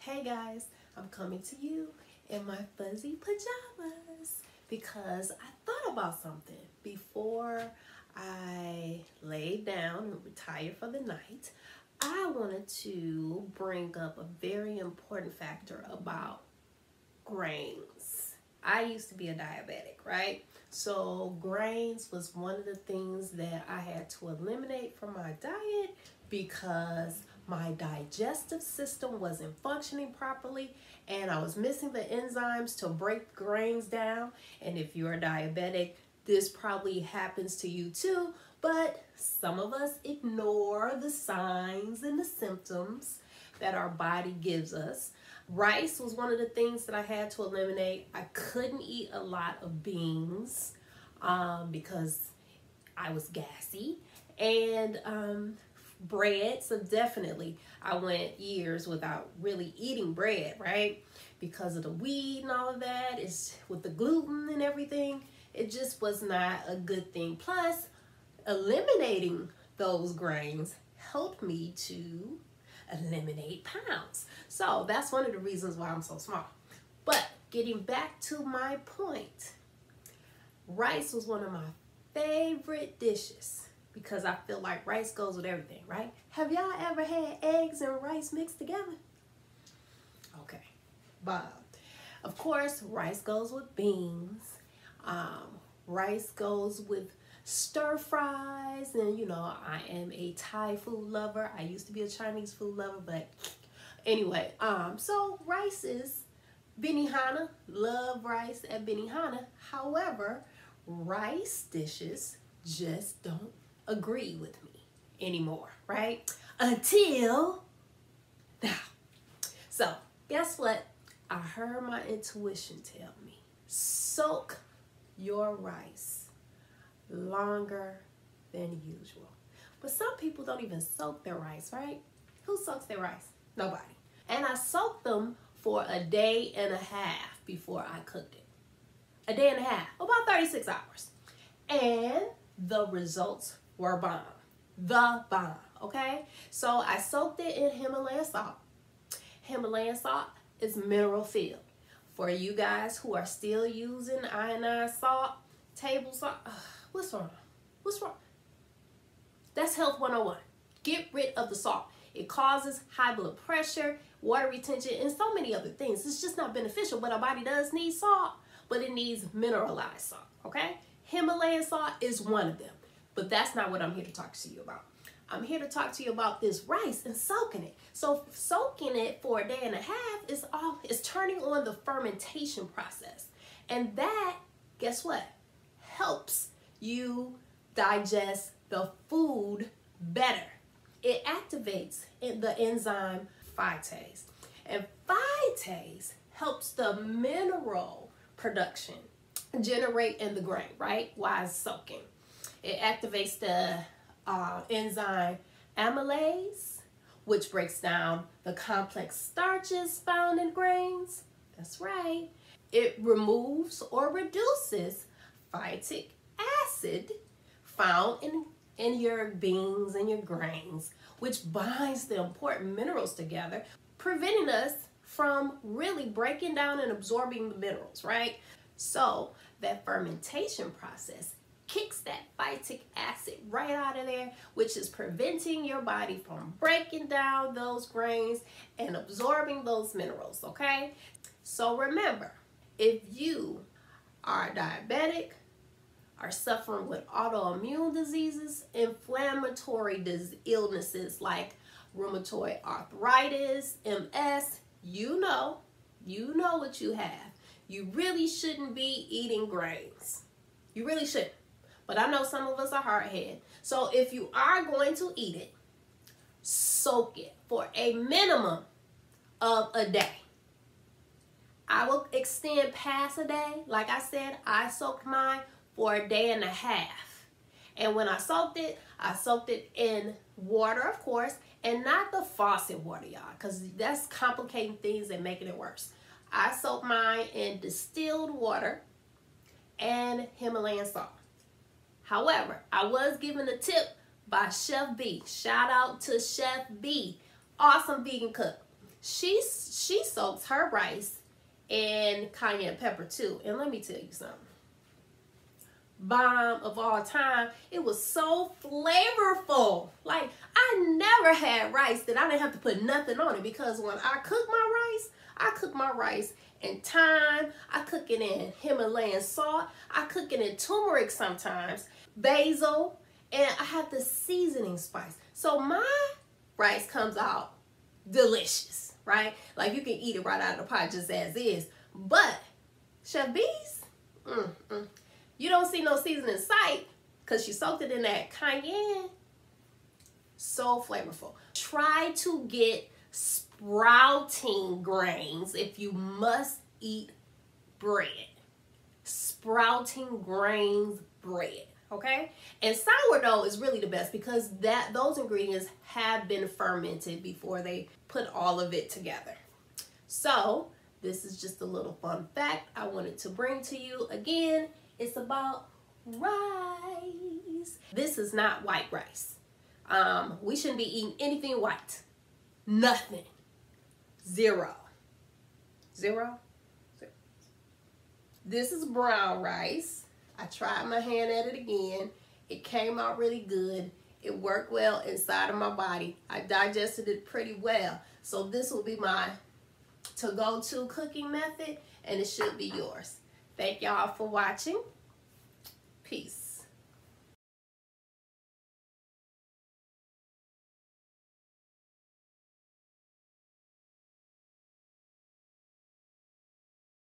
Hey guys, I'm coming to you in my fuzzy pajamas because I thought about something before I laid down and retired for the night. I wanted to bring up a very important factor about grains. I used to be a diabetic, right? So grains was one of the things that I had to eliminate from my diet because my digestive system wasn't functioning properly and I was missing the enzymes to break grains down. And if you're a diabetic, this probably happens to you too, but some of us ignore the signs and the symptoms that our body gives us. Rice was one of the things that I had to eliminate. I couldn't eat a lot of beans because I was gassy, and bread. So definitely I went years without really eating bread, right? Because of the weed and all of that. It's with the gluten and everything. It just was not a good thing. Plus, eliminating those grains helped me to eliminate pounds. So that's one of the reasons why I'm so small. But getting back to my point, rice was one of my favorite dishes because I feel like rice goes with everything, right? Have y'all ever had eggs and rice mixed together? Okay, but of course, rice goes with beans. Rice goes with stir fries, and you know, I am a Thai food lover. I used to be a Chinese food lover, but anyway, so rice is Benihana. Love rice at Benihana. However, rice dishes just don't agree with me anymore, right? Until now. So guess what? I heard my intuition tell me, soak your rice longer than usual. But some people don't even soak their rice, right? Who soaks their rice? Nobody. And I soaked them for a day and a half before I cooked it. A day and a half, about 36 hours. And the results were bomb. The bomb, okay? So I soaked it in Himalayan salt. Himalayan salt is mineral filled. For you guys who are still using ionized salt, table salt, what's wrong? What's wrong? That's Health 101. Get rid of the salt. It causes high blood pressure, water retention, and so many other things. It's just not beneficial, but our body does need salt, but it needs mineralized salt, okay? Himalayan salt is one of them, but that's not what I'm here to talk to you about. I'm here to talk to you about this rice and soaking it. So soaking it for a day and a half is turning on the fermentation process. And that, guess what? Helps you digest the food better. It activates the enzyme phytase. And phytase helps the mineral production generate in the grain, right? While it's soaking. It activates the enzyme amylase, which breaks down the complex starches found in grains. That's right. It removes or reduces phytic acid found in your beans and your grains, which binds the important minerals together, preventing us from really breaking down and absorbing the minerals, right? So that fermentation process kicks that phytic acid right out of there, which is preventing your body from breaking down those grains and absorbing those minerals, okay? So remember, if you are diabetic, are suffering with autoimmune diseases, inflammatory illnesses like rheumatoid arthritis, MS, you know what you have. You really shouldn't be eating grains. You really shouldn't. But I know some of us are hard-headed. So if you are going to eat it, soak it for a minimum of a day. I will extend past a day. Like I said, I soaked mine for a day and a half. And when I soaked it in water, of course, and not the faucet water, y'all, because that's complicating things and making it worse. I soaked mine in distilled water and Himalayan salt. However, I was given a tip by Chef B. Shout out to Chef B. Awesome vegan cook. she soaks her rice in cayenne pepper too. And let me tell you something. Bomb of all time. It was so flavorful. Like, I never had rice that I didn't have to put nothing on it, because when I cook my rice in thyme, I cook it in Himalayan salt, I cook it in turmeric sometimes, basil, and I have the seasoning spice. So my rice comes out delicious, right? Like, you can eat it right out of the pot just as is. But Chef B's, you don't see no seasoning in sight, because she soaked it in that cayenne. So flavorful. Try to get sprouting grains if you must eat bread. Sprouting grains bread, okay? And sourdough is really the best, because those ingredients have been fermented before they put all of it together. So this is just a little fun fact I wanted to bring to you. Again, it's about rice. This is not white rice. We shouldn't be eating anything white. Nothing. Zero. This is brown rice. I tried my hand at it again. It came out really good. It worked well inside of my body. I digested it pretty well. So this will be my to-go-to cooking method, and it should be yours. Thank y'all for watching. Peace.